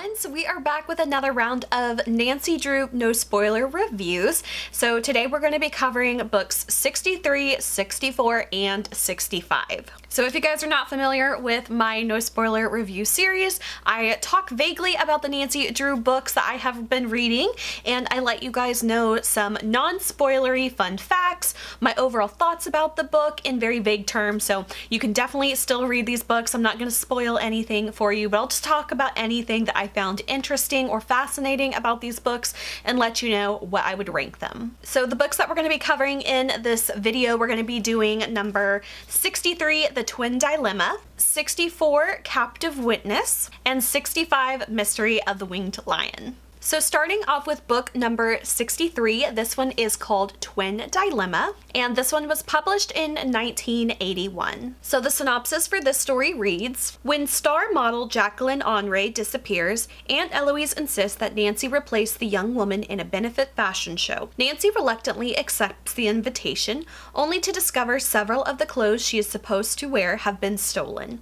friends, we are back with another round of Nancy Drew no spoiler reviews. So today we're going to be covering books 63, 64, and 65. So if you guys are not familiar with my no spoiler review series, I talk vaguely about the Nancy Drew books that I have been reading, and I let you guys know some non-spoilery fun facts, my overall thoughts about the book in very vague terms. So you can definitely still read these books. I'm not going to spoil anything for you, but I'll just talk about anything that I found interesting or fascinating about these books and let you know what I would rank them. So the books that we're going to be covering in this video, we're going to be doing number 63, The Twin Dilemma, 64, Captive Witness, and 65, Mystery of the Winged Lion. So starting off with book number 63, this one is called Twin Dilemma, and this one was published in 1981. So the synopsis for this story reads, when star model Jacqueline Henry disappears, Aunt Eloise insists that Nancy replace the young woman in a benefit fashion show. Nancy reluctantly accepts the invitation, only to discover several of the clothes she is supposed to wear have been stolen.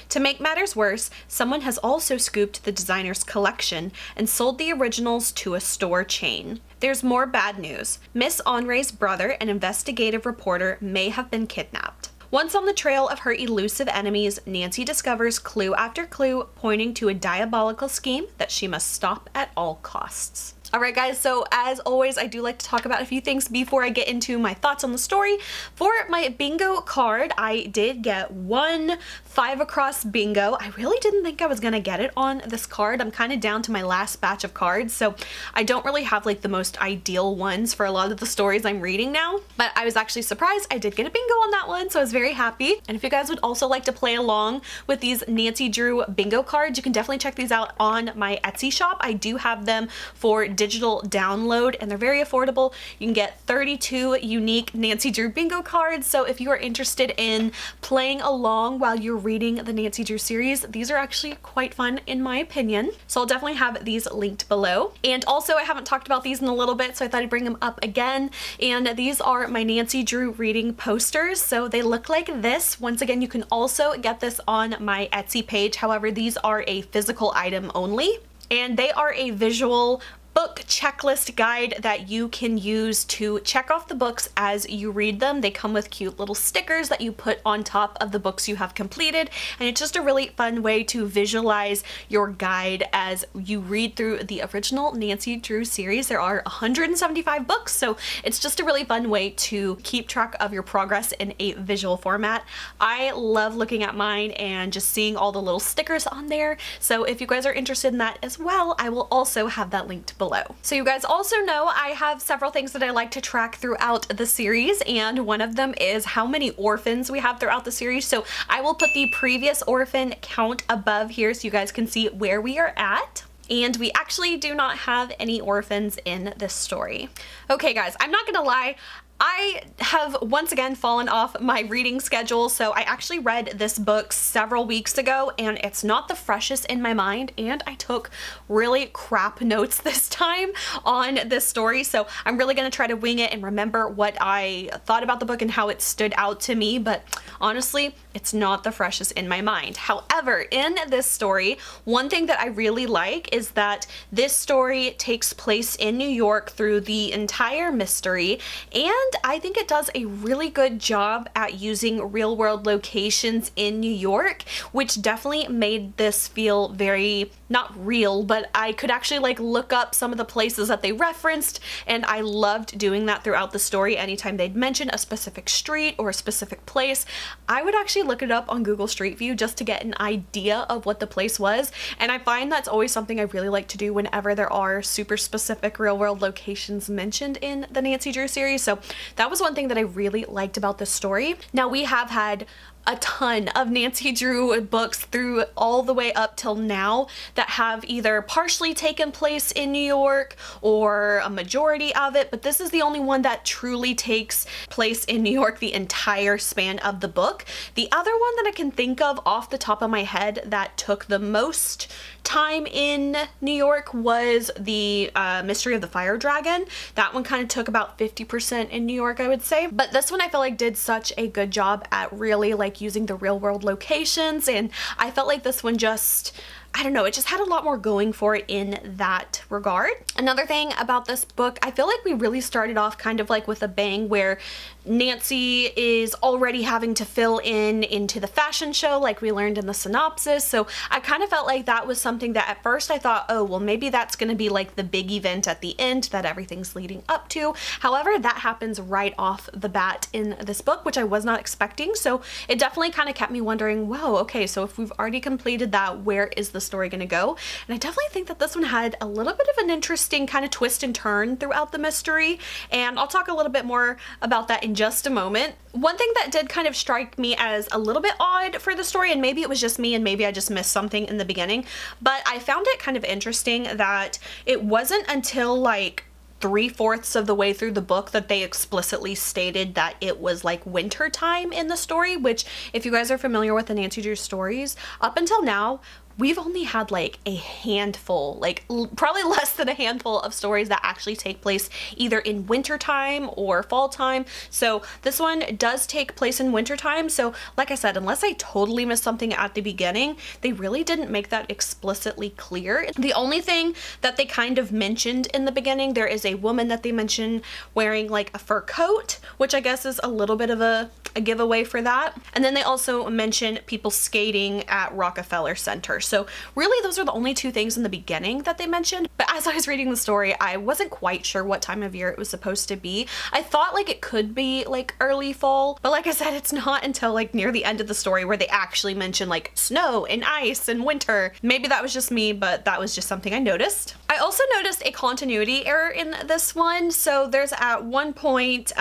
To make matters worse, someone has also scooped the designer's collection and sold the originals to a store chain. There's more bad news. Miss Henry's brother, an investigative reporter, may have been kidnapped. Once on the trail of her elusive enemies, Nancy discovers clue after clue pointing to a diabolical scheme that she must stop at all costs. Alright guys, so as always, I do like to talk about a few things before I get into my thoughts on the story. For my bingo card, I did get one 5 across bingo. I really didn't think I was gonna get it on this card. I'm kind of down to my last batch of cards, so I don't really have like the most ideal ones for a lot of the stories I'm reading now, but I was actually surprised I did get a bingo on that one, so I was very happy. And if you guys would also like to play along with these Nancy Drew bingo cards, you can definitely check these out on my Etsy shop. I do have them for digital download and they're very affordable. You can get 32 unique Nancy Drew bingo cards, so if you are interested in playing along while you're reading the Nancy Drew series, these are actually quite fun in my opinion. So I'll definitely have these linked below. And also I haven't talked about these in a little bit, so I thought I'd bring them up again. And these are my Nancy Drew reading posters. So they look like this. Once again, you can also get this on my Etsy page. However, these are a physical item only, and they are a visual book checklist guide that you can use to check off the books as you read them. They come with cute little stickers that you put on top of the books you have completed, and it's just a really fun way to visualize your guide as you read through the original Nancy Drew series. There are 175 books, so it's just a really fun way to keep track of your progress in a visual format. I love looking at mine and just seeing all the little stickers on there, so if you guys are interested in that as well, I will also have that linked below. So you guys also know I have several things that I like to track throughout the series, and one of them is how many orphans we have throughout the series. So I will put the previous orphan count above here so you guys can see where we are at. And we actually do not have any orphans in this story. Okay guys, I'm not gonna lie, I have once again fallen off my reading schedule, so I actually read this book several weeks ago and it's not the freshest in my mind, and I took really crap notes this time on this story, so I'm really going to try to wing it and remember what I thought about the book and how it stood out to me, but honestly, it's not the freshest in my mind. However, in this story, one thing that I really like is that this story takes place in New York through the entire mystery, and I think it does a really good job at using real world locations in New York, which definitely made this feel very, not real, but I could actually like look up some of the places that they referenced, and I loved doing that throughout the story. Anytime they'd mention a specific street or a specific place, I would actually look it up on Google Street View just to get an idea of what the place was, and I find that's always something I really like to do whenever there are super specific real world locations mentioned in the Nancy Drew series. So that was one thing that I really liked about this story. Now, we have had a ton of Nancy Drew books through all the way up till now that have either partially taken place in New York or a majority of it, but this is the only one that truly takes place in New York the entire span of the book. The other one that I can think of off the top of my head that took the most time in New York was the Mystery of the Fire Dragon. That one kind of took about 50% in New York, I would say, but this one I felt like did such a good job at really like using the real world locations, and I felt like this one just I don't know, it just had a lot more going for it in that regard. Another thing about this book, I feel like we really started off kind of like with a bang, where Nancy is already having to fill in into the fashion show like we learned in the synopsis. So I kind of felt like that was something that at first I thought, oh, well, maybe that's going to be like the big event at the end that everything's leading up to. However, that happens right off the bat in this book, which I was not expecting. So it definitely kind of kept me wondering, whoa, okay, so if we've already completed that, where is the story going to go? And I definitely think that this one had a little bit of an interesting kind of twist and turn throughout the mystery. And I'll talk a little bit more about that in just a moment. One thing that did kind of strike me as a little bit odd for the story, and maybe it was just me and maybe I just missed something in the beginning, but I found it kind of interesting that it wasn't until like 3/4 of the way through the book that they explicitly stated that it was like winter time in the story, which if you guys are familiar with the Nancy Drew stories, up until now, we've only had like a handful, like probably less than a handful of stories that actually take place either in wintertime or fall time. So this one does take place in wintertime. So like I said, unless I totally missed something at the beginning, they really didn't make that explicitly clear. The only thing that they kind of mentioned in the beginning, there is a woman that they mention wearing like a fur coat, which I guess is a little bit of a giveaway for that. And then they also mention people skating at Rockefeller Center. So really those are the only two things in the beginning that they mentioned. But as I was reading the story, I wasn't quite sure what time of year it was supposed to be. I thought like it could be like early fall, but like I said, it's not until like near the end of the story where they actually mention like snow and ice and winter. Maybe that was just me, but that was just something I noticed. I also noticed a continuity error in this one. So there's at one point,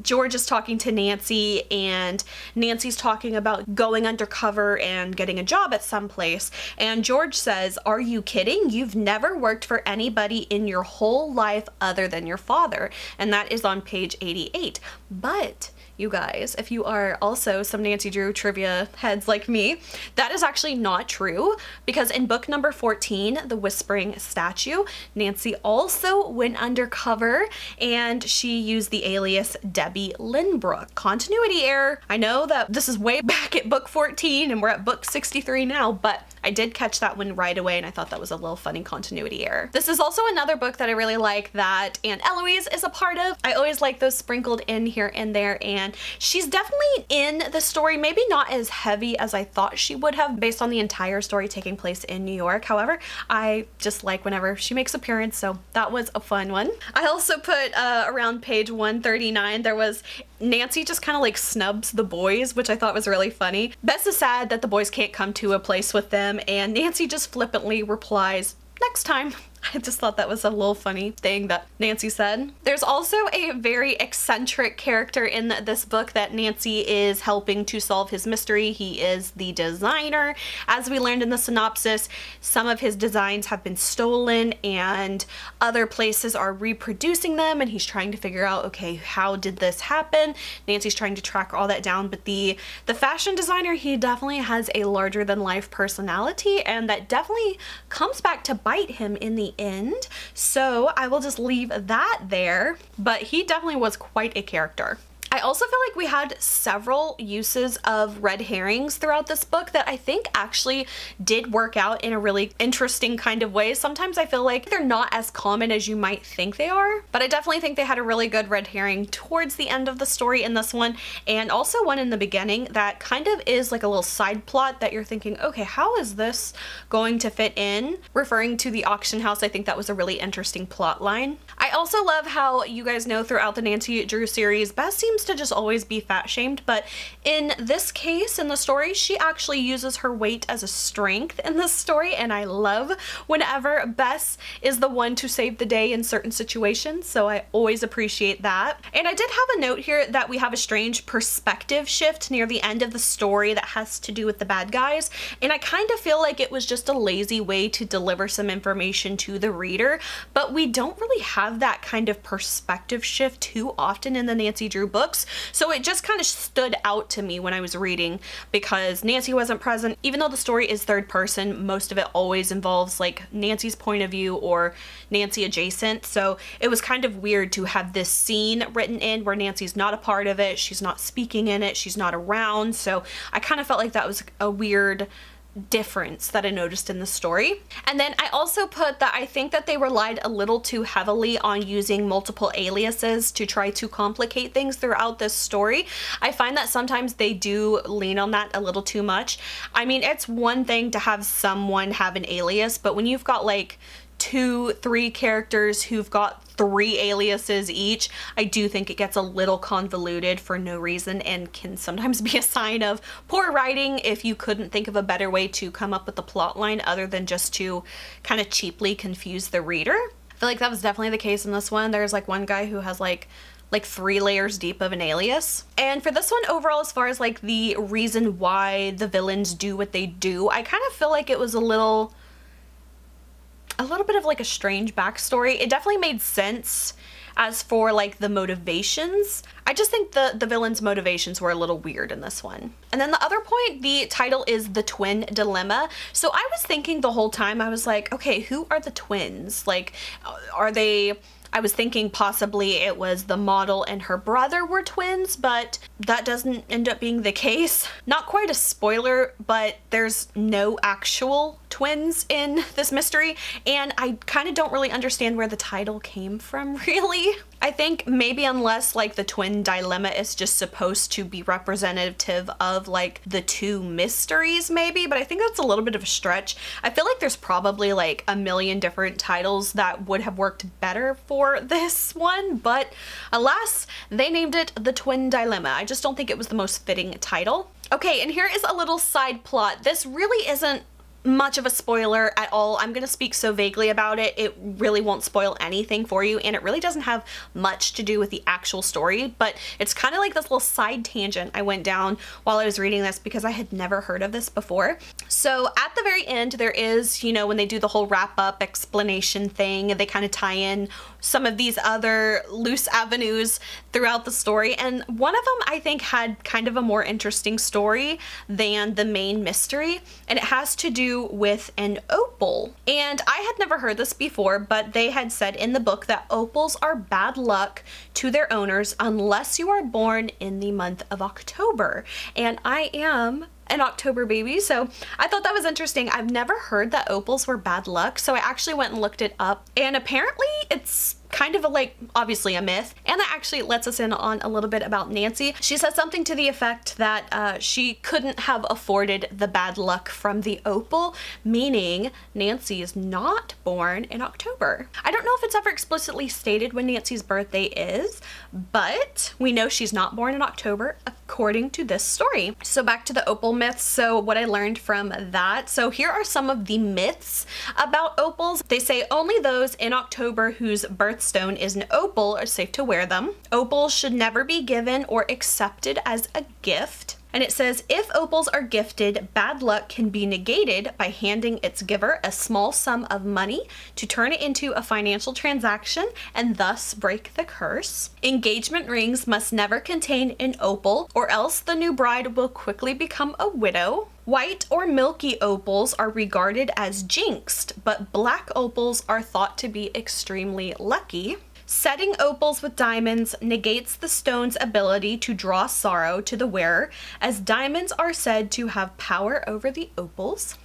George is talking to Nancy and Nancy's talking about going undercover and getting a job at some place. And George says, "Are you kidding? You've never worked for anybody in your whole life other than your father." And that is on page 88. But you guys, if you are also some Nancy Drew trivia heads like me, that is actually not true, because in book number 14, The Whispering Statue, Nancy also went undercover and she used the alias Debbie Lynbrook. Continuity error. I know that this is way back at book 14 and we're at book 63 now, but I did catch that one right away and I thought that was a little funny continuity error. This is also another book that I really like that Aunt Eloise is a part of. I always like those sprinkled in here and there, and she's definitely in the story, maybe not as heavy as I thought she would have based on the entire story taking place in New York. However, I just like whenever she makes appearance, so that was a fun one. I also put around page 139, there was Nancy just kind of like snubs the boys, which I thought was really funny. Bess is sad that the boys can't come to a place with them, and Nancy just flippantly replies, "Next time." I just thought that was a little funny thing that Nancy said. There's also a very eccentric character in this book that Nancy is helping to solve his mystery. He is the designer. As we learned in the synopsis, some of his designs have been stolen and other places are reproducing them, and he's trying to figure out, okay, how did this happen? Nancy's trying to track all that down, but the fashion designer, he definitely has a larger than life personality, and that definitely comes back to bite him in the end. So I will just leave that there, but he definitely was quite a character. I also feel like we had several uses of red herrings throughout this book that I think actually did work out in a really interesting kind of way. Sometimes I feel like they're not as common as you might think they are, but I definitely think they had a really good red herring towards the end of the story in this one, and also one in the beginning that kind of is like a little side plot that you're thinking, okay, how is this going to fit in? Referring to the auction house, I think that was a really interesting plot line. I also love how, you guys know, throughout the Nancy Drew series, Bess seems to just always be fat shamed, but in this case, in the story, she actually uses her weight as a strength in this story, and I love whenever Bess is the one to save the day in certain situations, so I always appreciate that. And I did have a note here that we have a strange perspective shift near the end of the story that has to do with the bad guys, and I kind of feel like it was just a lazy way to deliver some information to the reader, but we don't really have that kind of perspective shift too often in the Nancy Drew books. So it just kind of stood out to me when I was reading, because Nancy wasn't present. Even though the story is third person, most of it always involves like Nancy's point of view or Nancy adjacent. So it was kind of weird to have this scene written in where Nancy's not a part of it, she's not speaking in it, she's not around. So I kind of felt like that was a weird difference that I noticed in the story. And then I also put that I think that they relied a little too heavily on using multiple aliases to try to complicate things throughout this story. I find that sometimes they do lean on that a little too much. I mean, it's one thing to have someone have an alias, but when you've got like 2-3 characters who've got 3 aliases each, I do think it gets a little convoluted for no reason and can sometimes be a sign of poor writing if you couldn't think of a better way to come up with the plot line other than just to kind of cheaply confuse the reader. I feel like that was definitely the case in this one. There's like one guy who has like 3 layers deep of an alias. And for this one overall, as far as like the reason why the villains do what they do, I kind of feel like it was a little bit of like a strange backstory. It definitely made sense as for like the motivations. I just think the villain's motivations were a little weird in this one. And then the other point, the title is The Twin Dilemma. So I was thinking the whole time, I was like, okay, who are the twins? Like, are they... I was thinking possibly it was the model and her brother were twins, but that doesn't end up being the case. Not quite a spoiler, but there's no actual twins in this mystery, and I kind of don't really understand where the title came from, really. I think maybe unless like the twin dilemma is just supposed to be representative of like the 2 mysteries maybe, but I think that's a little bit of a stretch. I feel like there's probably like a million different titles that would have worked better for this one, but alas, they named it The Twin Dilemma. I just don't think it was the most fitting title. Okay, and here is a little side plot. This really isn't much of a spoiler at all. I'm gonna speak so vaguely about it, it really won't spoil anything for you, and it really doesn't have much to do with the actual story, but it's kind of like this little side tangent I went down while I was reading this because I had never heard of this before. So at the very end, there is, you know, when they do the whole wrap-up explanation thing, they kind of tie in some of these other loose avenues throughout the story, and one of them I think had kind of a more interesting story than the main mystery, and it has to do with an opal. And I had never heard this before, but they had said in the book that opals are bad luck to their owners unless you are born in the month of October. And I am an October baby, so I thought that was interesting. I've never heard that opals were bad luck, so I actually went and looked it up, and apparently it's kind of a, like, obviously a myth, and that actually lets us in on a little bit about Nancy. She said something to the effect that she couldn't have afforded the bad luck from the opal, meaning Nancy is not born in October. I don't know if it's ever explicitly stated when Nancy's birthday is, but we know she's not born in October according to this story. So back to the opal myths. So what I learned from that. So here are some of the myths about opals. They say only those in October whose birthstone is an opal are safe to wear them. Opals should never be given or accepted as a gift. And it says, if opals are gifted, bad luck can be negated by handing its giver a small sum of money to turn it into a financial transaction and thus break the curse. Engagement rings must never contain an opal, or else the new bride will quickly become a widow. White or milky opals are regarded as jinxed, but black opals are thought to be extremely lucky. Setting opals with diamonds negates the stone's ability to draw sorrow to the wearer, as diamonds are said to have power over the opals.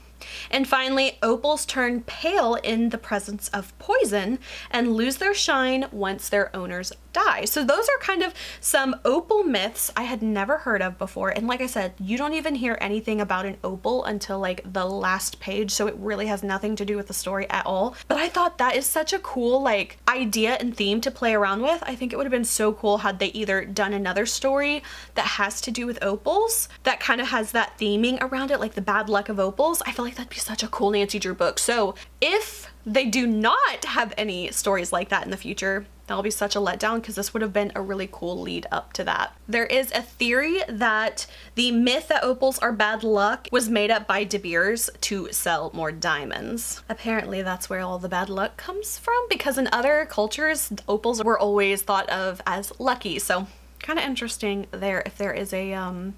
And finally, opals turn pale in the presence of poison and lose their shine once their owners die. So those are kind of some opal myths I had never heard of before. And like I said, you don't even hear anything about an opal until like the last page, so it really has nothing to do with the story at all. But I thought that is such a cool like idea and theme to play around with. I think it would have been so cool had they either done another story that has to do with opals that kind of has that theming around it, like the bad luck of opals. I feel like that'd be such a cool Nancy Drew book. So if they do not have any stories like that in the future, that'll be such a letdown because this would have been a really cool lead up to that. There is a theory that the myth that opals are bad luck was made up by De Beers to sell more diamonds. Apparently that's where all the bad luck comes from, because in other cultures, opals were always thought of as lucky. So kind of interesting there if there is a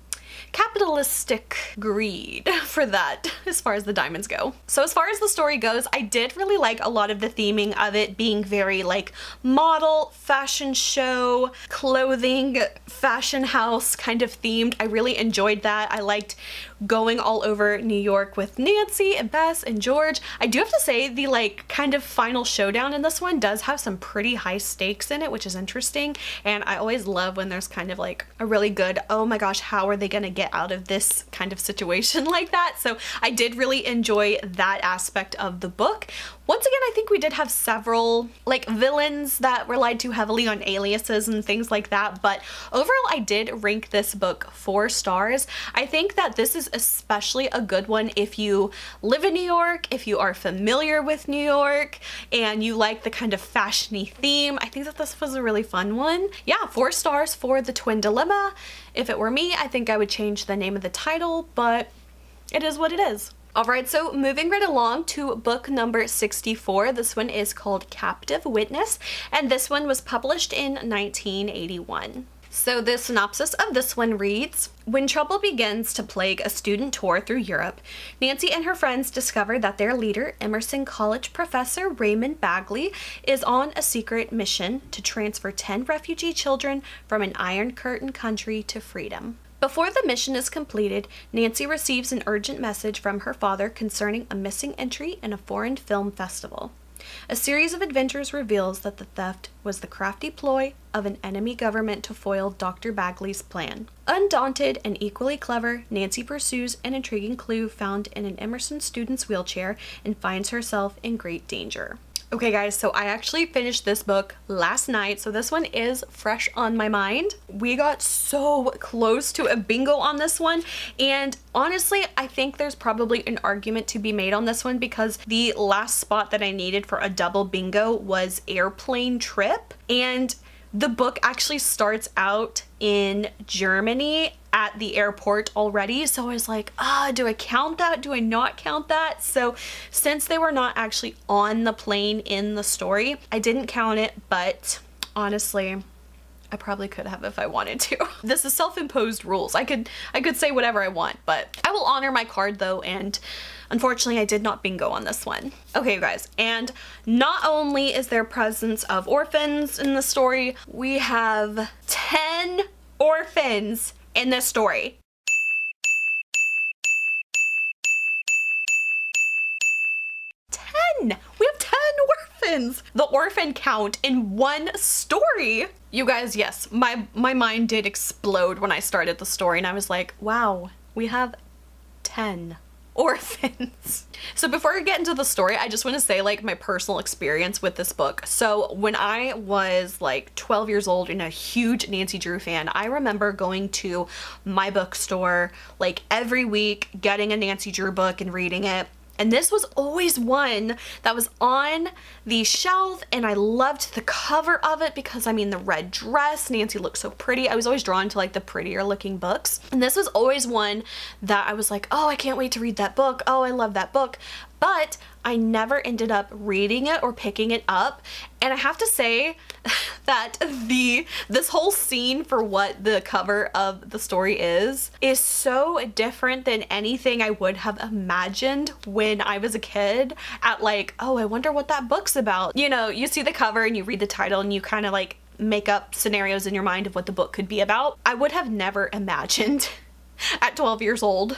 capitalistic greed for that as far as the diamonds go. So as far as the story goes, I did really like a lot of the theming of it being very like model, fashion show, clothing, fashion house kind of themed. I really enjoyed that. I liked going all over New York with Nancy and Bess and George. I do have to say the like kind of final showdown in this one does have some pretty high stakes in it, which is interesting. And I always love when there's kind of like a really good, oh my gosh, how are they gonna get out of this kind of situation like that? So I did really enjoy that aspect of the book. Once again, I think we did have several like villains that relied too heavily on aliases and things like that, but overall I did rank this book 4 stars. I think that this is especially a good one if you live in New York, if you are familiar with New York, and you like the kind of fashiony theme. I think that this was a really fun one. Yeah, 4 stars for The Twin Dilemma. If it were me, I think I would change the name of the title, but it is what it is. Alright, so moving right along to book number 64. This one is called Captive Witness, and this one was published in 1981. So the synopsis of this one reads, when trouble begins to plague a student tour through Europe, Nancy and her friends discover that their leader, Emerson College professor Raymond Bagley, is on a secret mission to transfer 10 refugee children from an Iron Curtain country to freedom. Before the mission is completed, Nancy receives an urgent message from her father concerning a missing entry in a foreign film festival. A series of adventures reveals that the theft was the crafty ploy of an enemy government to foil Dr. Bagley's plan. Undaunted and equally clever, Nancy pursues an intriguing clue found in an Emerson student's wheelchair and finds herself in great danger. Okay guys, so I actually finished this book last night, so this one is fresh on my mind. We got so close to a bingo on this one, and honestly, I think there's probably an argument to be made on this one because the last spot that I needed for a double bingo was Airplane Trip, and the book actually starts out in Germany at the airport already, so I was like, do I count that? Do I not count that? So since they were not actually on the plane in the story, I didn't count it, but honestly, I probably could have if I wanted to. This is self-imposed rules. I could say whatever I want, but I will honor my card though, and unfortunately I did not bingo on this one. Okay, you guys, and not only is there presence of orphans in the story, we have 10 orphans in this story. 10! We have 10 orphans! The orphan count in one story! You guys, yes, my mind did explode when I started the story, and I was like, wow, we have 10 orphans. So before I get into the story, I just want to say like my personal experience with this book. So when I was like 12 years old and a huge Nancy Drew fan, I remember going to my bookstore like every week, getting a Nancy Drew book and reading it. And this was always one that was on the shelf, and I loved the cover of it because, I mean, the red dress, Nancy looked so pretty. I was always drawn to like the prettier looking books. And this was always one that I was like, oh, I can't wait to read that book. Oh, I love that book. But I never ended up reading it or picking it up. And I have to say that this whole scene for what the cover of the story is so different than anything I would have imagined when I was a kid at like, oh, I wonder what that book's about. You know, you see the cover and you read the title and you kind of like make up scenarios in your mind of what the book could be about. I would have never imagined at 12 years old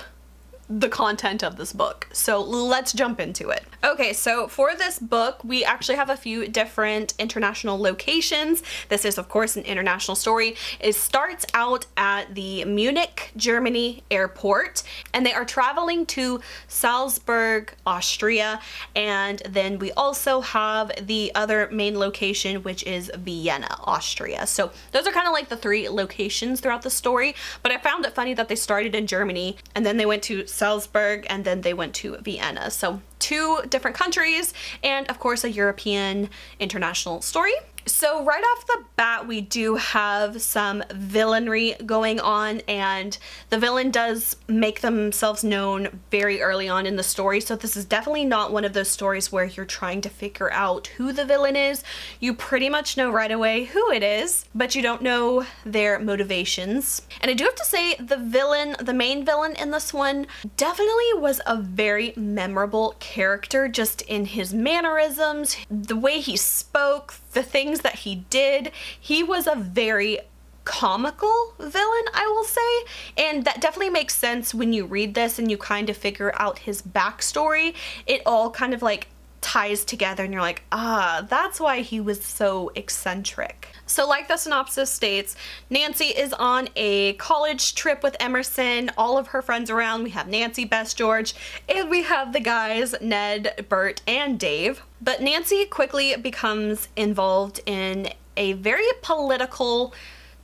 the content of this book. So let's jump into it. Okay, so for this book, we actually have a few different international locations. This is, of course, an international story. It starts out at the Munich, Germany airport, and they are traveling to Salzburg, Austria, and then we also have the other main location, which is Vienna, Austria. So those are kind of like the 3 locations throughout the story, but I found it funny that they started in Germany, and then they went to Salzburg, and then they went to Vienna. So 2 different countries, and of course a European international story. So right off the bat, we do have some villainry going on, and the villain does make themselves known very early on in the story. So this is definitely not one of those stories where you're trying to figure out who the villain is. You pretty much know right away who it is, but you don't know their motivations. And I do have to say, the villain, the main villain in this one, definitely was a very memorable character, just in his mannerisms, the way he spoke, the things that he did. He was a very comical villain, I will say, and that definitely makes sense when you read this and you kind of figure out his backstory. It all kind of like ties together and you're like, ah, that's why he was so eccentric. So like the synopsis states, Nancy is on a college trip with Emerson, all of her friends around. We have Nancy, Bess, George, and we have the guys, Ned, Bert, and Dave. But Nancy quickly becomes involved in a very political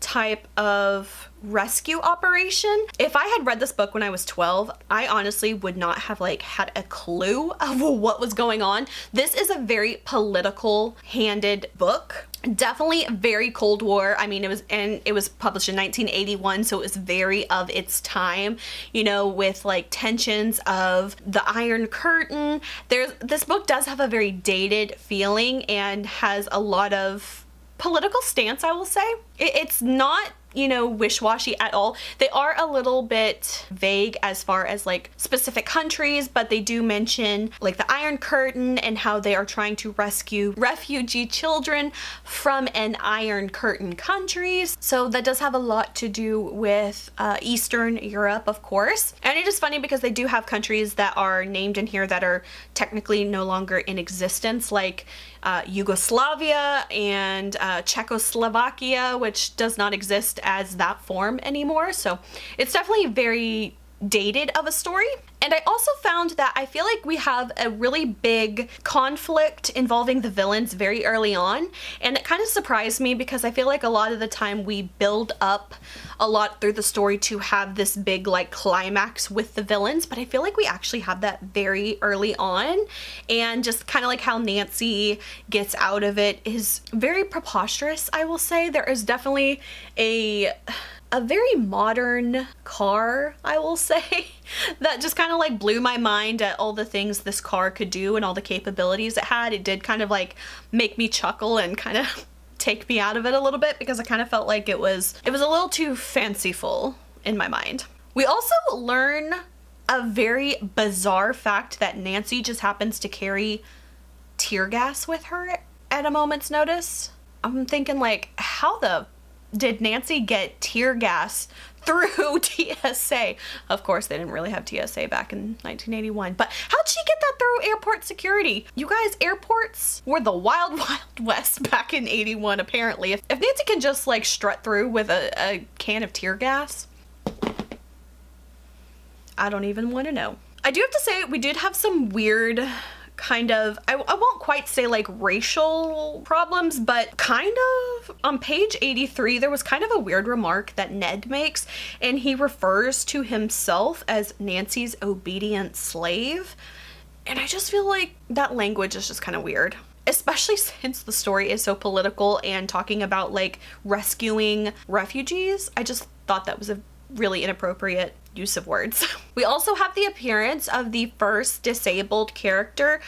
type of rescue operation. If I had read this book when I was 12, I honestly would not have like had a clue of what was going on. This is a very political handed book. Definitely very Cold War. I mean, it was published in 1981, so it was very of its time, you know, with like tensions of the Iron Curtain. This book does have a very dated feeling and has a lot of political stance, I will say. It's not, you know, wish-washy at all. They are a little bit vague as far as like specific countries, but they do mention like the Iron Curtain and how they are trying to rescue refugee children from an Iron Curtain countries. So that does have a lot to do with Eastern Europe, of course. And it is funny because they do have countries that are named in here that are technically no longer in existence, like Yugoslavia and Czechoslovakia, which does not exist as that form anymore. So it's definitely very dated of a story. And I also found that I feel like we have a really big conflict involving the villains very early on, and it kind of surprised me because I feel like a lot of the time we build up a lot through the story to have this big like climax with the villains, but I feel like we actually have that very early on, and just kind of like how Nancy gets out of it is very preposterous, I will say. There is definitely a very modern car, I will say, that just kind of like blew my mind at all the things this car could do and all the capabilities it had. It did kind of like make me chuckle and kind of take me out of it a little bit because I kind of felt like it was a little too fanciful in my mind. We also learn a very bizarre fact that Nancy just happens to carry tear gas with her at a moment's notice. I'm thinking like, how the did Nancy get tear gas through TSA? Of course, they didn't really have TSA back in 1981, but how'd she get that through airport security? You guys, airports were the wild, wild west back in 81, apparently. If Nancy can just like strut through with a can of tear gas, I don't even want to know. I do have to say, we did have some weird kind of, I won't quite say like racial problems, but kind of. On page 83, there was kind of a weird remark that Ned makes, and he refers to himself as Nancy's obedient slave. And I just feel like that language is just kind of weird, especially since the story is so political and talking about like rescuing refugees. I just thought that was a really inappropriate use of words. We also have the appearance of the first disabled character.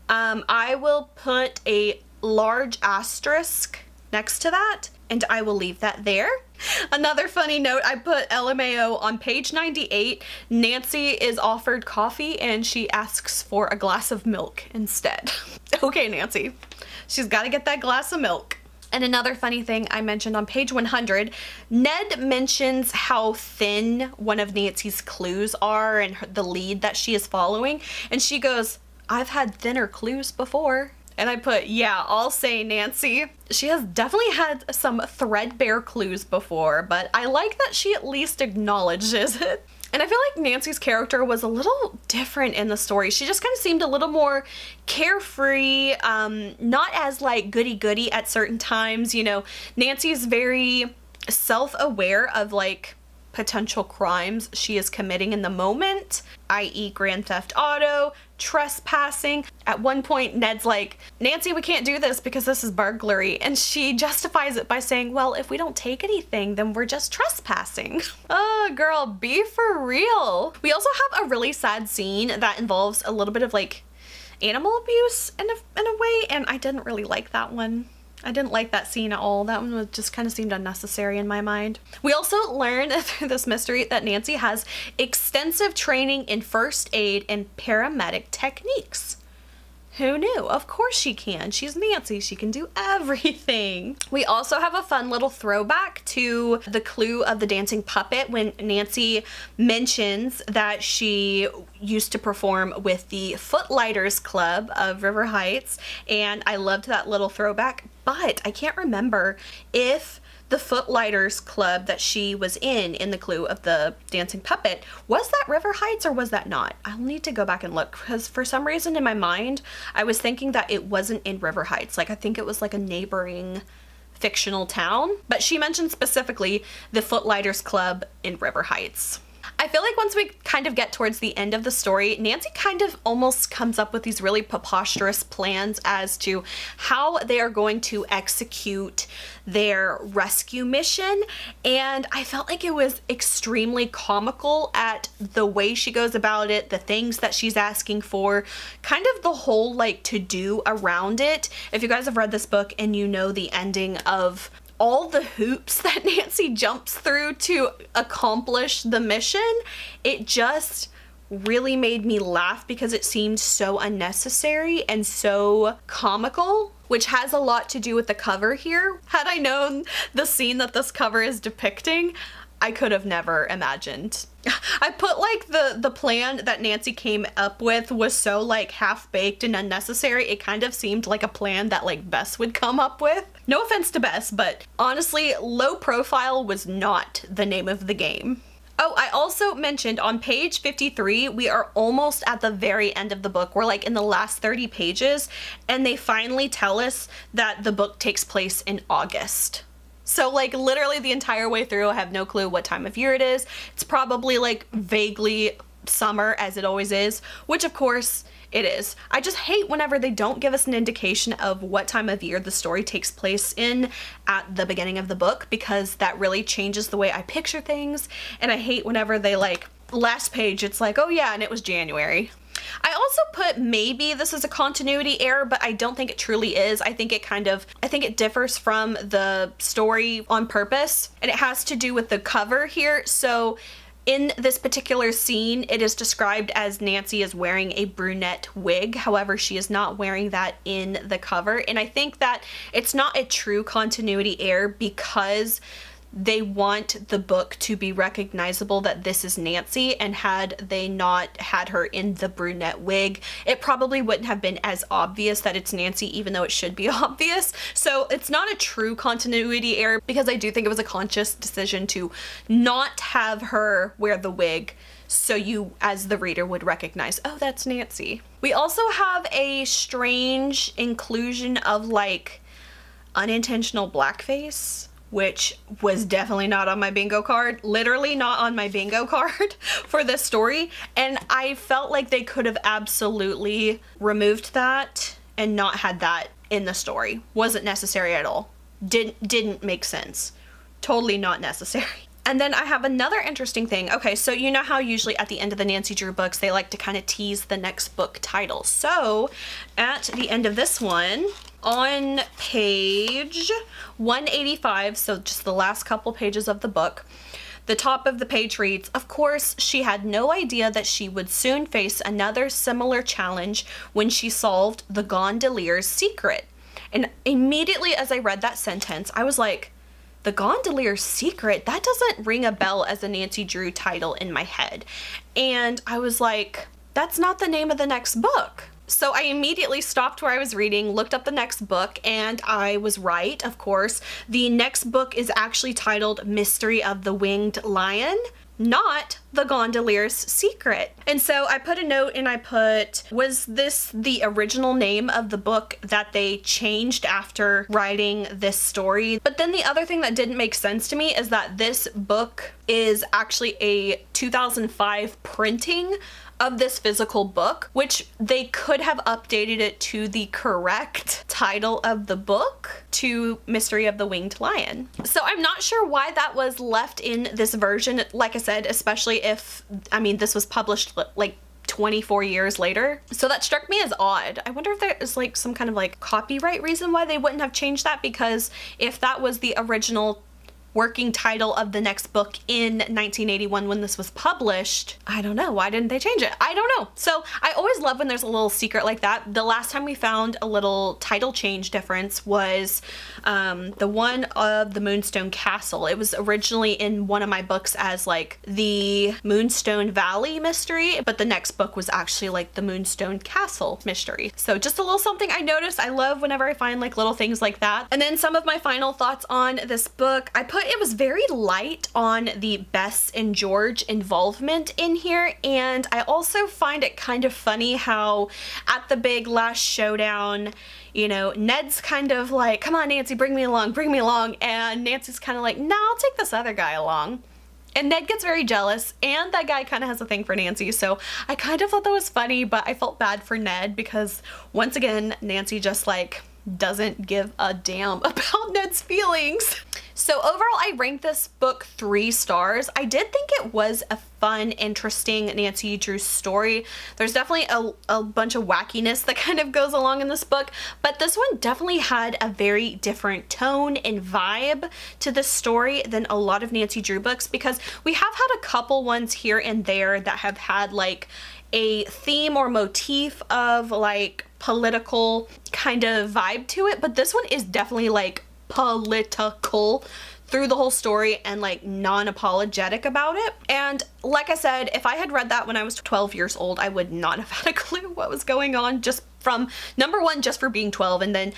I will put a large asterisk next to that, and I will leave that there. Another funny note, I put LMAO on page 98. Nancy is offered coffee and she asks for a glass of milk instead. Okay, Nancy, she's got to get that glass of milk. And another funny thing I mentioned on page 100, Ned mentions how thin one of Nancy's clues are and the lead that she is following. And she goes, I've had thinner clues before. And I put, yeah, I'll say Nancy. She has definitely had some threadbare clues before, but I like that she at least acknowledges it. And I feel like Nancy's character was a little different in the story. She just kind of seemed a little more carefree, not as like goody-goody at certain times. You know, Nancy's very self-aware of like potential crimes she is committing in the moment, i.e. Grand Theft Auto, trespassing. At one point, Ned's like, Nancy, we can't do this because this is burglary. And she justifies it by saying, well, if we don't take anything, then we're just trespassing. Oh, girl, be for real. We also have a really sad scene that involves a little bit of like animal abuse in a way, and I didn't really like that one. I didn't like that scene at all. That one was just kind of seemed unnecessary in my mind. We also learn through this mystery that Nancy has extensive training in first aid and paramedic techniques. Who knew? Of course she can. She's Nancy. She can do everything. We also have a fun little throwback to the clue of the dancing puppet when Nancy mentions that she used to perform with the Footlighters Club of River Heights, and I loved that little throwback, but I can't remember if the Footlighters Club that she was in the clue of the dancing puppet, was that River Heights or was that not? I'll need to go back and look, because for some reason in my mind, I was thinking that it wasn't in River Heights. Like, I think it was like a neighboring fictional town, but she mentioned specifically the Footlighters Club in River Heights. I feel like once we kind of get towards the end of the story, Nancy kind of almost comes up with these really preposterous plans as to how they are going to execute their rescue mission, and I felt like it was extremely comical at the way she goes about it, the things that she's asking for, kind of the whole like to-do around it. If you guys have read this book and you know the ending of all the hoops that Nancy jumps through to accomplish the mission, it just really made me laugh because it seemed so unnecessary and so comical, which has a lot to do with the cover here. Had I known the scene that this cover is depicting, I could have never imagined. I put like the plan that Nancy came up with was so like half-baked and unnecessary. It kind of seemed like a plan that like Bess would come up with. No offense to Bess, but honestly, low profile was not the name of the game. Oh, I also mentioned on page 53, we are almost at the very end of the book. We're like in the last 30 pages, and they finally tell us that the book takes place in August. So like literally the entire way through, I have no clue what time of year it is. It's probably like vaguely summer, as it always is, which of course it is. I just hate whenever they don't give us an indication of what time of year the story takes place in at the beginning of the book, because that really changes the way I picture things. And I hate whenever they like, last page, it's like, oh yeah, and it was January. I also put maybe this is a continuity error, but I don't think it truly is. I think it differs from the story on purpose, and it has to do with the cover here. So in this particular scene, it is described as Nancy is wearing a brunette wig. However, she is not wearing that in the cover. And I think that it's not a true continuity error because they want the book to be recognizable that this is Nancy, and had they not had her in the brunette wig, it probably wouldn't have been as obvious that it's Nancy, even though it should be obvious. So it's not a true continuity error because I do think it was a conscious decision to not have her wear the wig so you as the reader would recognize, oh, that's Nancy. We also have a strange inclusion of like unintentional blackface, which was definitely not on my bingo card, literally not on my bingo card for this story. And I felt like they could have absolutely removed that and not had that in the story. Wasn't necessary at all. Didn't make sense. Totally not necessary. And then I have another interesting thing. Okay, so you know how usually at the end of the Nancy Drew books, they like to kind of tease the next book title. So at the end of this one, on page 185, so just the last couple pages of the book, the top of the page reads, "Of course, she had no idea that she would soon face another similar challenge when she solved the Gondolier's secret." And immediately as I read that sentence, I was like, the Gondolier's Secret? That doesn't ring a bell as a Nancy Drew title in my head. And I was like, that's not the name of the next book. So I immediately stopped where I was reading, looked up the next book, and I was right, of course. The next book is actually titled Mystery of the Winged Lion, not The Gondolier's Secret. And so I put a note and I put, was this the original name of the book that they changed after writing this story? But then the other thing that didn't make sense to me is that this book is actually a 2005 printing of this physical book, which they could have updated it to the correct title of the book, to Mystery of the Winged Lion. So I'm not sure why that was left in this version, like I said, especially if, I mean, this was published like 24 years later. So that struck me as odd. I wonder if there is like some kind of like copyright reason why they wouldn't have changed that, because if that was the original working title of the next book in 1981 when this was published, I don't know, why didn't they change it? I don't know. So I always love when there's a little secret like that. The last time we found a little title change difference was the one of the Moonstone Castle. It was originally in one of my books as like the Moonstone Valley mystery, but the next book was actually like the Moonstone Castle mystery. So just a little something I noticed. I love whenever I find like little things like that. And then some of my final thoughts on this book, I put it was very light on the Bess and George involvement in here, and I also find it kind of funny how at the big last showdown, you know, Ned's kind of like, come on Nancy, bring me along, and Nancy's kind of like, nah, I'll take this other guy along. And Ned gets very jealous, and that guy kind of has a thing for Nancy, so I kind of thought that was funny, but I felt bad for Ned because once again, Nancy just like doesn't give a damn about Ned's feelings. So overall, I ranked this book 3 stars. I did think it was a fun, interesting Nancy Drew story. There's definitely a bunch of wackiness that kind of goes along in this book, but this one definitely had a very different tone and vibe to this story than a lot of Nancy Drew books, because we have had a couple ones here and there that have had like a theme or motif of like political kind of vibe to it, but this one is definitely like political through the whole story and like non-apologetic about it. And like I said, if I had read that when I was 12 years old, I would not have had a clue what was going on, just from number one, just for being 12, and then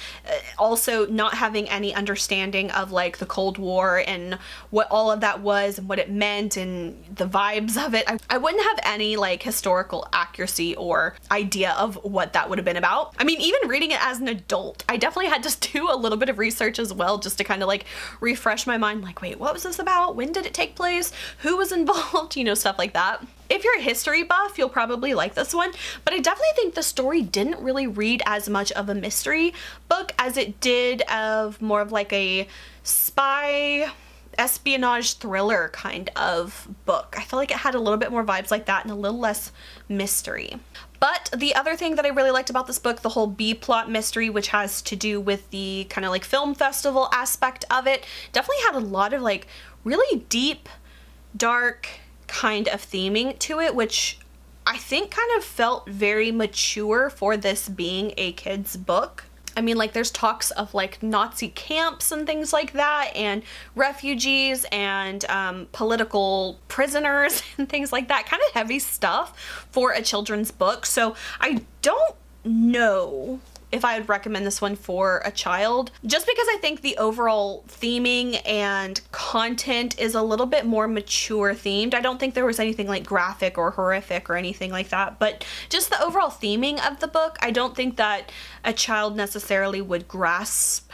also not having any understanding of like the Cold War and what all of that was and what it meant and the vibes of it. I wouldn't have any like historical accuracy or idea of what that would have been about. I mean, even reading it as an adult, I definitely had to do a little bit of research as well, just to kind of like refresh my mind, like, wait, what was this about? When did it take place? Who was involved? You know, stuff like that. If you're a history buff, you'll probably like this one, but I definitely think the story didn't really read as much of a mystery book as it did of more of like a spy espionage thriller kind of book. I feel like it had a little bit more vibes like that and a little less mystery. But the other thing that I really liked about this book, the whole B-plot mystery, which has to do with the kind of like film festival aspect of it, definitely had a lot of like really deep, dark kind of theming to it, which I think kind of felt very mature for this being a kid's book. I mean, like, there's talks of like Nazi camps and things like that, and refugees and political prisoners and things like that. Kind of heavy stuff for a children's book. So I don't know if I would recommend this one for a child, just because I think the overall theming and content is a little bit more mature themed. I don't think there was anything like graphic or horrific or anything like that, but just the overall theming of the book, I don't think that a child necessarily would grasp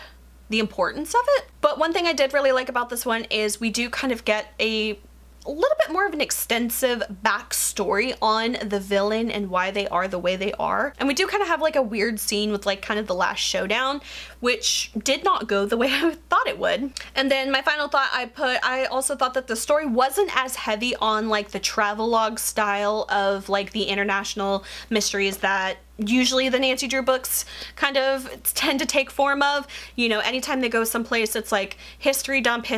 the importance of it. But one thing I did really like about this one is we do kind of get a little bit more of an extensive backstory on the villain and why they are the way they are. And we do kind of have like a weird scene with like kind of the last showdown, which did not go the way I thought it would. And then my final thought I also thought that the story wasn't as heavy on like the travelogue style of like the international mysteries that usually the Nancy Drew books kind of tend to take form of. You know, anytime they go someplace, it's like history dump,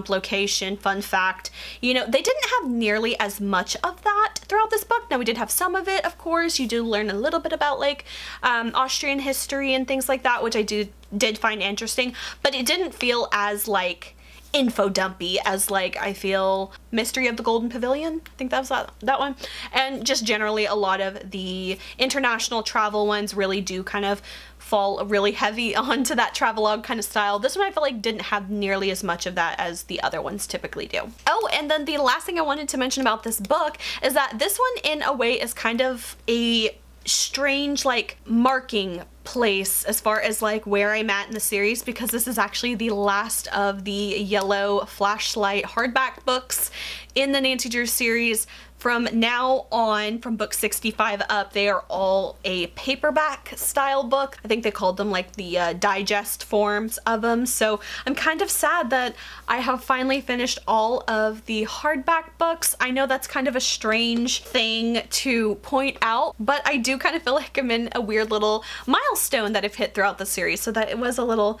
location, fun fact. You know, they didn't have nearly as much of that throughout this book. Now, we did have some of it, of course. You do learn a little bit about like Austrian history and things like that, which I did find interesting, but it didn't feel as like info dumpy as like I feel Mystery of the Golden Pavilion. I think that was that one. And just generally a lot of the international travel ones really do kind of fall really heavy onto that travelogue kind of style. This one I feel like didn't have nearly as much of that as the other ones typically do. Oh, and then the last thing I wanted to mention about this book is that this one in a way is kind of a strange like marking place as far as like where I'm at in the series, because this is actually the last of the yellow flashlight hardback books in the Nancy Drew series. From now on, from book 65 up, they are all a paperback style book. I think they called them like the digest forms of them. So I'm kind of sad that I have finally finished all of the hardback books. I know that's kind of a strange thing to point out, but I do kind of feel like I'm in a weird little milestone that I've hit throughout the series, so that it was a little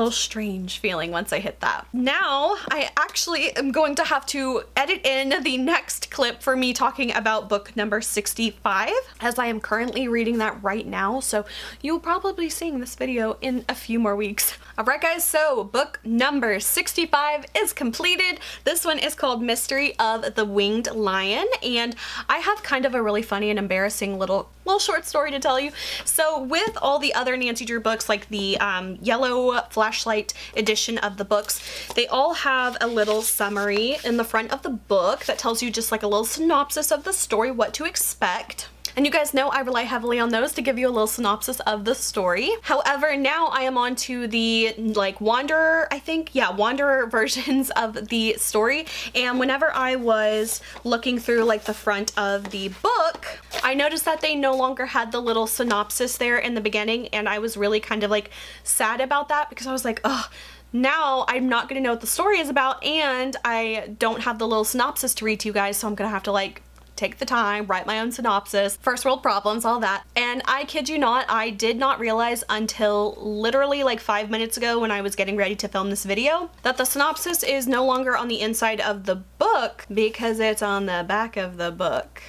strange feeling once I hit that. Now I actually am going to have to edit in the next clip for me talking about book number 65, as I am currently reading that right now, so you'll probably be seeing this video in a few more weeks. Alright guys, so book number 65 is completed. This one is called Mystery of the Winged Lion, and I have kind of a really funny and embarrassing little short story to tell you. So with all the other Nancy Drew books, like the yellow flashlight edition of the books, they all have a little summary in the front of the book that tells you just like a little synopsis of the story, what to expect. And you guys know I rely heavily on those to give you a little synopsis of the story. However, now I am on to the like Wanderer, I think. Yeah, Wanderer versions of the story. And whenever I was looking through like the front of the book, I noticed that they no longer had the little synopsis there in the beginning. And I was really kind of like sad about that, because I was like, oh, now I'm not gonna know what the story is about, and I don't have the little synopsis to read to you guys, so I'm gonna have to like take the time, write my own synopsis, first world problems, all that. And I kid you not, I did not realize until literally like 5 minutes ago when I was getting ready to film this video that the synopsis is no longer on the inside of the book, because it's on the back of the book.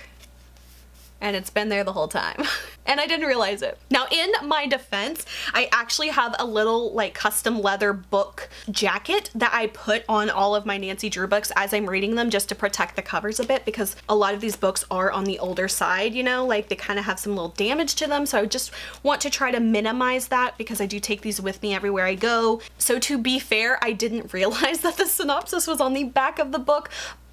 And it's been there the whole time. And I didn't realize it. Now, in my defense, I actually have a little like custom leather book jacket that I put on all of my Nancy Drew books as I'm reading them, just to protect the covers a bit, because a lot of these books are on the older side, you know, like they kind of have some little damage to them. So I just want to try to minimize that, because I do take these with me everywhere I go. So to be fair, I didn't realize that the synopsis was on the back of the book,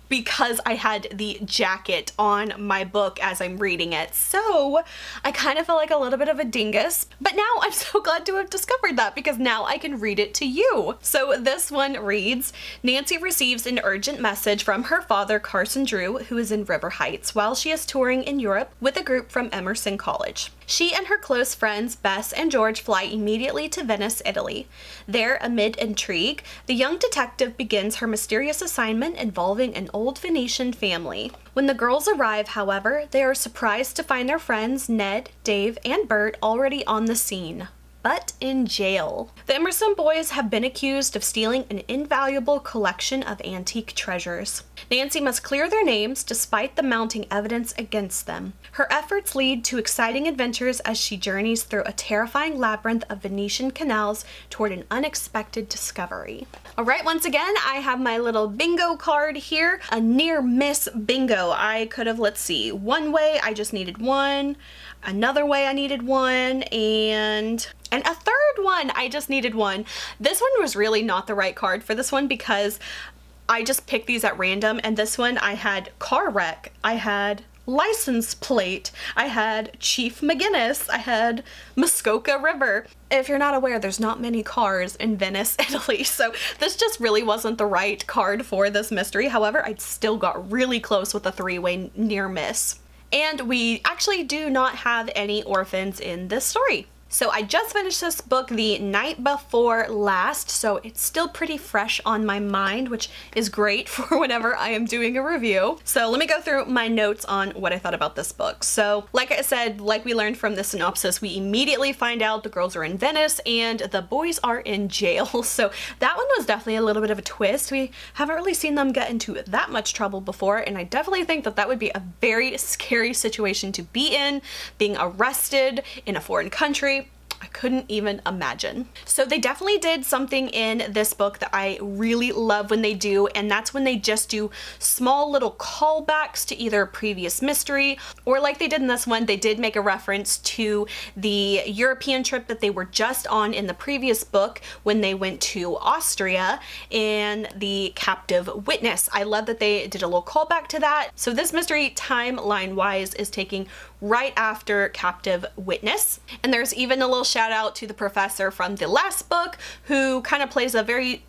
because I had the jacket on my book as I'm reading it. So I kind of felt like a little bit of a dingus, but now I'm so glad to have discovered that, because now I can read it to you. So this one reads, Nancy receives an urgent message from her father, Carson Drew, who is in River Heights, while she is touring in Europe with a group from Emerson College. She and her close friends, Bess and George, fly immediately to Venice, Italy. There, amid intrigue, the young detective begins her mysterious assignment involving an old Venetian family. When the girls arrive, however, they are surprised to find their friends Ned, Dave, and Bert already on the scene, but in jail. The Emerson boys have been accused of stealing an invaluable collection of antique treasures. Nancy must clear their names despite the mounting evidence against them. Her efforts lead to exciting adventures as she journeys through a terrifying labyrinth of Venetian canals toward an unexpected discovery. Alright, once again, I have my little bingo card here. A near miss bingo. I could have, let's see, one way I just needed one, another way I needed one, and a third one I just needed one. This one was really not the right card for this one, because I just picked these at random, and this one I had car wreck, I had license plate, I had Chief McGinnis, I had Muskoka River. If you're not aware, there's not many cars in Venice, Italy, so this just really wasn't the right card for this mystery. However, I still got really close with a three-way near miss. And we actually do not have any orphans in this story. So I just finished this book the night before last, so it's still pretty fresh on my mind, which is great for whenever I am doing a review. So let me go through my notes on what I thought about this book. So like I said, like we learned from the synopsis, we immediately find out the girls are in Venice and the boys are in jail. So that one was definitely a little bit of a twist. We haven't really seen them get into that much trouble before, and I definitely think that that would be a very scary situation to be in, being arrested in a foreign country. I couldn't even imagine. So they definitely did something in this book that I really love when they do, and that's when they just do small little callbacks to either a previous mystery, or like they did in this one, they did make a reference to the European trip that they were just on in the previous book when they went to Austria in the Captive Witness. I love that they did a little callback to that. So this mystery, timeline wise, is taking right after Captive Witness. And there's even a little shout out to the professor from the last book who kind of plays a very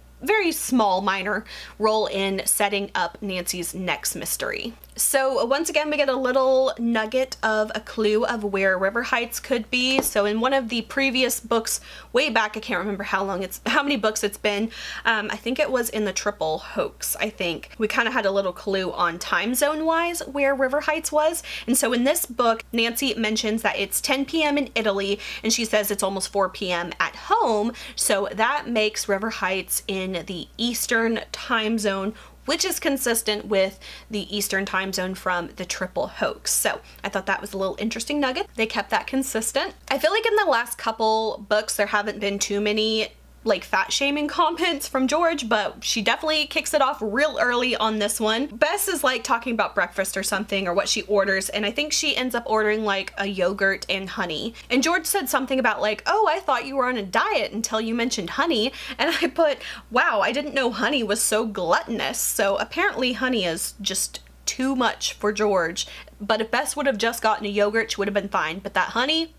small minor role in setting up Nancy's next mystery. So once again, we get a little nugget of a clue of where River Heights could be. So in one of the previous books way back, I can't remember how many books it's been. I think it was in the Triple Hoax, I think. We kind of had a little clue on time zone wise where River Heights was. And so in this book, Nancy mentions that it's 10 p.m. in Italy, and she says it's almost 4 p.m. at home. So that makes River Heights in the Eastern time zone, which is consistent with the Eastern time zone from the Triple Hoax. So I thought that was a little interesting nugget. They kept that consistent. I feel like in the last couple books, there haven't been too many like fat shaming comments from George, but she definitely kicks it off real early on this one. Bess is like talking about breakfast or something, or what she orders, and I think she ends up ordering like a yogurt and honey. And George said something about like, oh, I thought you were on a diet until you mentioned honey. And I put, wow, I didn't know honey was so gluttonous. So apparently honey is just too much for George. But if Bess would have just gotten a yogurt, she would have been fine. But that honey,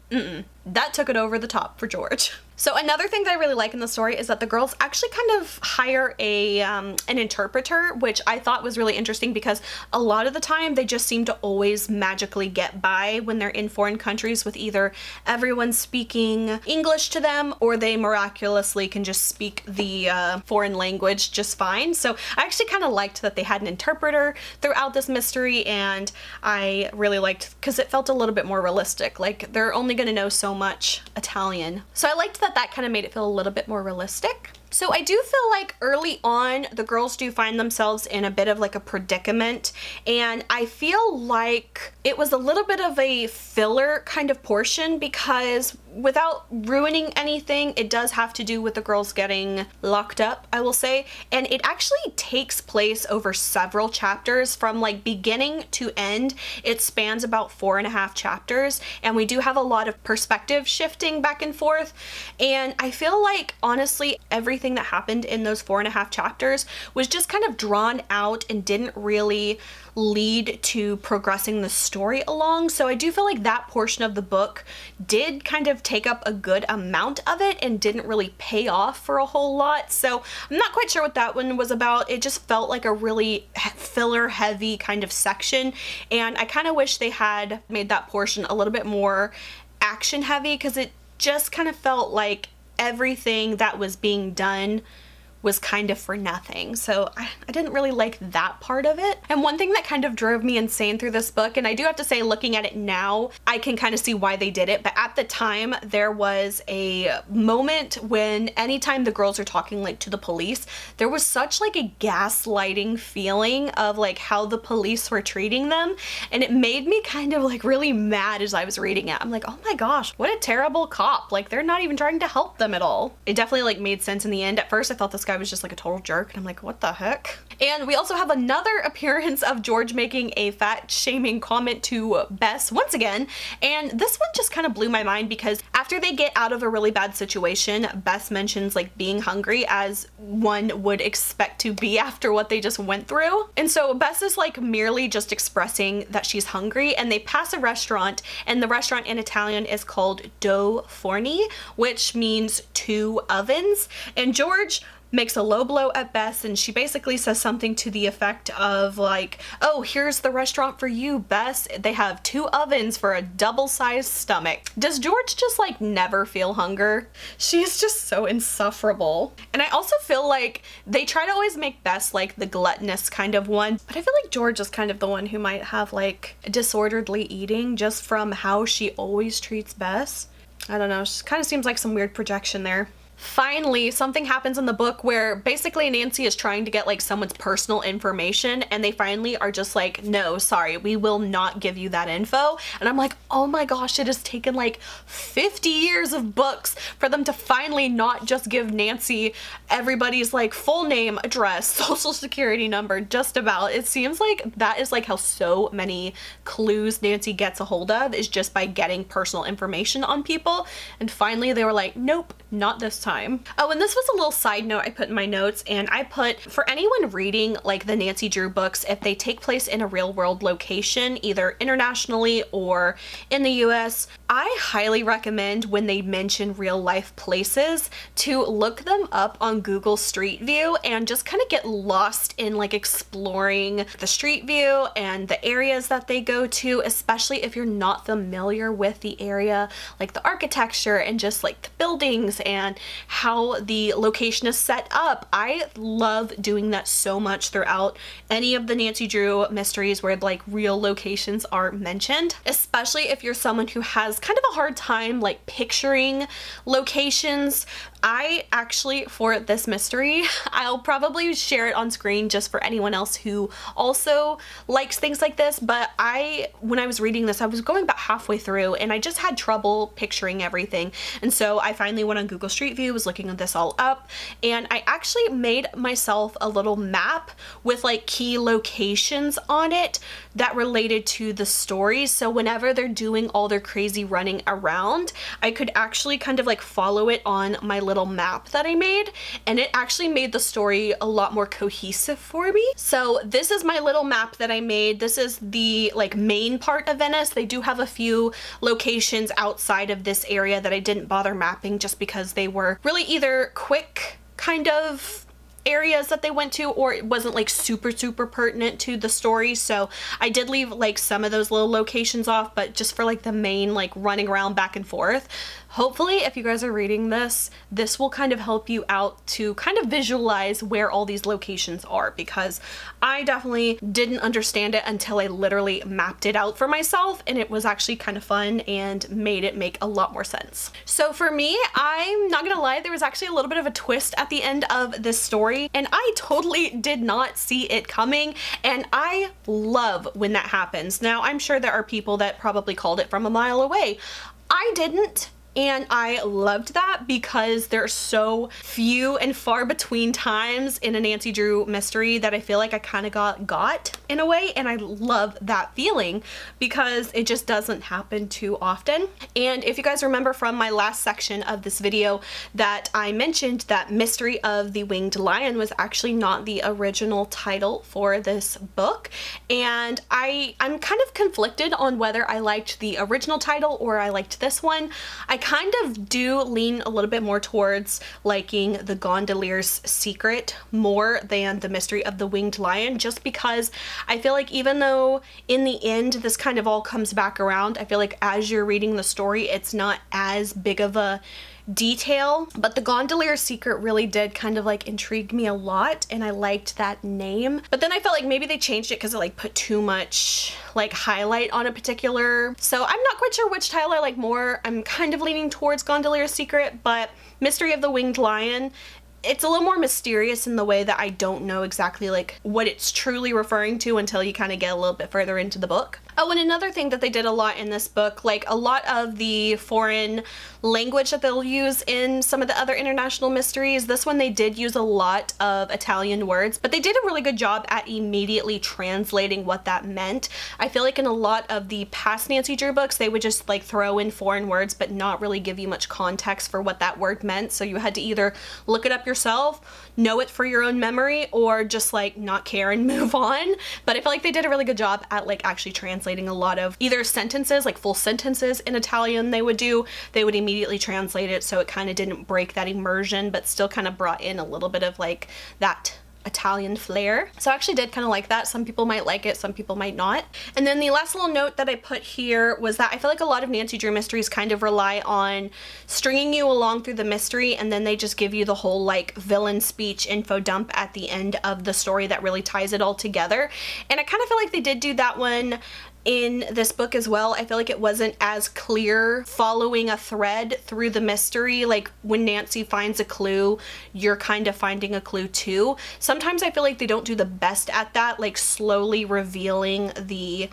that took it over the top for George. So another thing that I really like in the story is that the girls actually kind of hire an interpreter, which I thought was really interesting because a lot of the time they just seem to always magically get by when they're in foreign countries with either everyone speaking English to them, or they miraculously can just speak the foreign language just fine. So I actually kind of liked that they had an interpreter throughout this mystery, and I really liked because it felt a little bit more realistic. Like they're only going to know so much Italian. So I liked that kind of made it feel a little bit more realistic. So I do feel like early on the girls do find themselves in a bit of like a predicament, and I feel like it was a little bit of a filler kind of portion because without ruining anything, it does have to do with the girls getting locked up, I will say, and it actually takes place over several chapters from like beginning to end. It spans about 4.5 chapters, and we do have a lot of perspective shifting back and forth, and I feel like honestly everything that happened in those 4.5 chapters was just kind of drawn out and didn't really lead to progressing the story along. So I do feel like that portion of the book did kind of take up a good amount of it and didn't really pay off for a whole lot. So I'm not quite sure what that one was about. It just felt like a really filler heavy kind of section, and I kind of wish they had made that portion a little bit more action heavy because it just kind of felt like everything that was being done was kind of for nothing. So I didn't really like that part of it. And one thing that kind of drove me insane through this book, and I do have to say looking at it now, I can kind of see why they did it, but at the time there was a moment when anytime the girls are talking like to the police, there was such like a gaslighting feeling of like how the police were treating them, and it made me kind of like really mad as I was reading it. I'm like, oh my gosh, what a terrible cop. Like they're not even trying to help them at all. It definitely like made sense in the end. At first I thought this guy was just like a total jerk, and I'm like, what the heck? And we also have another appearance of George making a fat shaming comment to Bess once again, and this one just kind of blew my mind because after they get out of a really bad situation, Bess mentions like being hungry, as one would expect to be after what they just went through. And so Bess is like merely just expressing that she's hungry, and they pass a restaurant, and the restaurant in Italian is called Due Forni, which means 2 ovens, and George makes a low blow at Bess, and she basically says something to the effect of like, oh, here's the restaurant for you, Bess. They have 2 ovens for a double-sized stomach. Does George just like never feel hunger? She's just so insufferable. And I also feel like they try to always make Bess like the gluttonous kind of one, but I feel like George is kind of the one who might have like disorderly eating just from how she always treats Bess. I don't know, she kind of seems like some weird projection there. finally something happens in the book where basically Nancy is trying to get like someone's personal information, and they finally are just like, no, sorry, we will not give you that info. And I'm like, oh my gosh, it has taken like 50 years of books for them to finally not just give Nancy everybody's like full name, address, social security number, just about. It seems like that is like how so many clues Nancy gets a hold of, is just by getting personal information on people. And finally they were like, nope, not this time. Oh, and this was a little side note I put in my notes, and I put, for anyone reading like the Nancy Drew books, if they take place in a real world location, either internationally or in the US, I highly recommend when they mention real life places to look them up on Google Street View and just kind of get lost in like exploring the street view and the areas that they go to, especially if you're not familiar with the area, like the architecture and just like the buildings and how the location is set up. I love doing that so much throughout any of the Nancy Drew mysteries where like real locations are mentioned, especially if you're someone who has kind of a hard time like picturing locations. I actually, for this mystery, I'll probably share it on screen just for anyone else who also likes things like this, but when I was reading this, I was going about halfway through and I just had trouble picturing everything. And so I finally went on Google Street View, was looking this all up, and I actually made myself a little map with like key locations on it that related to the story. So whenever they're doing all their crazy running around, I could actually kind of like follow it on my little map that I made, and it actually made the story a lot more cohesive for me. So this is my little map that I made. This is the like main part of Venice. They do have a few locations outside of this area that I didn't bother mapping just because they were really either quick kind of areas that they went to, or it wasn't like super pertinent to the story. So I did leave like some of those little locations off, but just for like the main like running around back and forth. Hopefully if you guys are reading this will kind of help you out to kind of visualize where all these locations are, because I definitely didn't understand it until I literally mapped it out for myself, and it was actually kind of fun and made it make a lot more sense. So for me, I'm not gonna lie, there was actually a little bit of a twist at the end of this story, and I totally did not see it coming, and I love when that happens. Now, I'm sure there are people that probably called it from a mile away. I didn't. And I loved that because there's so few and far between times in a Nancy Drew mystery that I feel like I kind of got in a way, and I love that feeling because it just doesn't happen too often. And if you guys remember from my last section of this video that I mentioned that Mystery of the Winged Lion was actually not the original title for this book, and I'm kind of conflicted on whether I liked the original title or I liked this one. I kind of do lean a little bit more towards liking The Gondolier's Secret more than The Mystery of the Winged Lion, just because I feel like even though in the end this kind of all comes back around, I feel like as you're reading the story it's not as big of a detail, but The Gondolier's Secret really did kind of like intrigue me a lot, and I liked that name. But then I felt like maybe they changed it because it like put too much like highlight on a particular, so I'm not quite sure which title I like more. I'm kind of leaning towards Gondolier's Secret, but Mystery of the Winged Lion, it's a little more mysterious in the way that I don't know exactly like what it's truly referring to until you kind of get a little bit further into the book. Oh, and another thing that they did a lot in this book, like a lot of the foreign language that they'll use in some of the other international mysteries, this one they did use a lot of Italian words, but they did a really good job at immediately translating what that meant. I feel like in a lot of the past Nancy Drew books, they would just like throw in foreign words but not really give you much context for what that word meant, so you had to either look it up yourself, know it for your own memory, or just like not care and move on. But I feel like they did a really good job at like actually translating a lot of either sentences, like full sentences in Italian they would immediately translate it, so it kind of didn't break that immersion but still kind of brought in a little bit of like that Italian flair. So I actually did kind of like that. Some people might like it, some people might not. And then the last little note that I put here was that I feel like a lot of Nancy Drew mysteries kind of rely on stringing you along through the mystery, and then they just give you the whole like villain speech info dump at the end of the story that really ties it all together. And I kind of feel like they did do that one in this book as well. I feel like it wasn't as clear following a thread through the mystery. Like when Nancy finds a clue, you're kind of finding a clue too. Sometimes I feel like they don't do the best at that, like slowly revealing the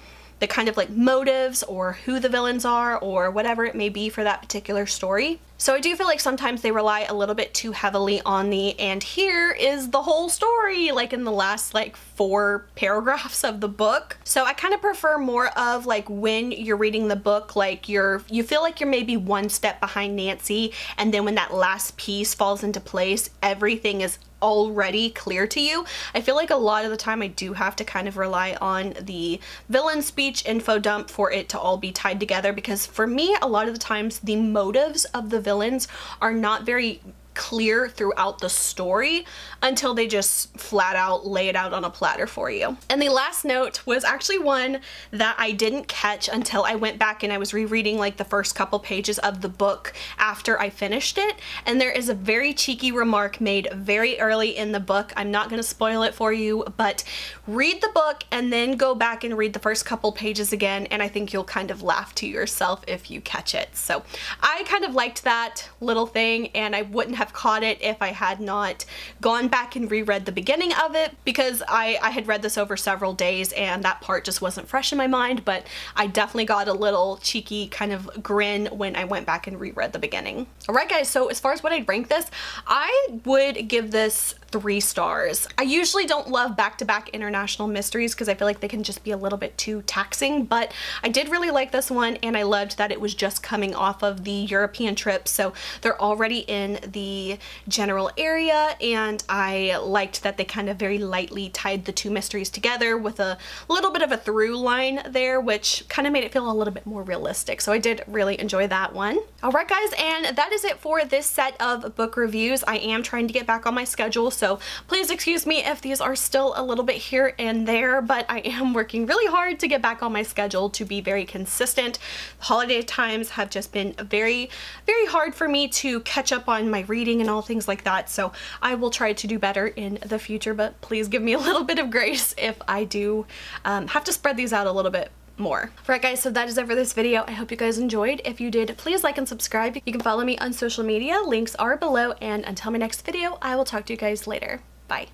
kind of like motives or who the villains are or whatever it may be for that particular story. So I do feel like sometimes they rely a little bit too heavily on the "and here is the whole story" like in the last like 4 paragraphs of the book. So I kind of prefer more of like when you're reading the book, like you feel like you're maybe one step behind Nancy, and then when that last piece falls into place, everything is already clear to you. I feel like a lot of the time I do have to kind of rely on the villain speech info dump for it to all be tied together, because for me a lot of the times the motives of the villains are not very clear throughout the story until they just flat out lay it out on a platter for you. And the last note was actually one that I didn't catch until I went back and I was rereading like the first couple pages of the book after I finished it. And there is a very cheeky remark made very early in the book. I'm not going to spoil it for you, but read the book and then go back and read the first couple pages again, and I think you'll kind of laugh to yourself if you catch it. So I kind of liked that little thing, and I wouldn't have caught it if I had not gone back and reread the beginning of it, because I had read this over several days and that part just wasn't fresh in my mind, but I definitely got a little cheeky kind of grin when I went back and reread the beginning. Alright guys, so as far as what I'd rank this, I would give this 3 stars. I usually don't love back-to-back international mysteries because I feel like they can just be a little bit too taxing, but I did really like this one, and I loved that it was just coming off of the European trip, so they're already in the general area, and I liked that they kind of very lightly tied the 2 mysteries together with a little bit of a through line there, which kind of made it feel a little bit more realistic. So I did really enjoy that one. Alright guys, and that is it for this set of book reviews. I am trying to get back on my schedule, so please excuse me if these are still a little bit here and there, but I am working really hard to get back on my schedule to be very consistent. Holiday times have just been very, very hard for me to catch up on my reading and all things like that, so I will try to do better in the future, but please give me a little bit of grace if I do have to spread these out a little bit more. Alright guys, so that is it for this video. I hope you guys enjoyed. If you did, please like and subscribe. You can follow me on social media. Links are below, and until my next video, I will talk to you guys later. Bye.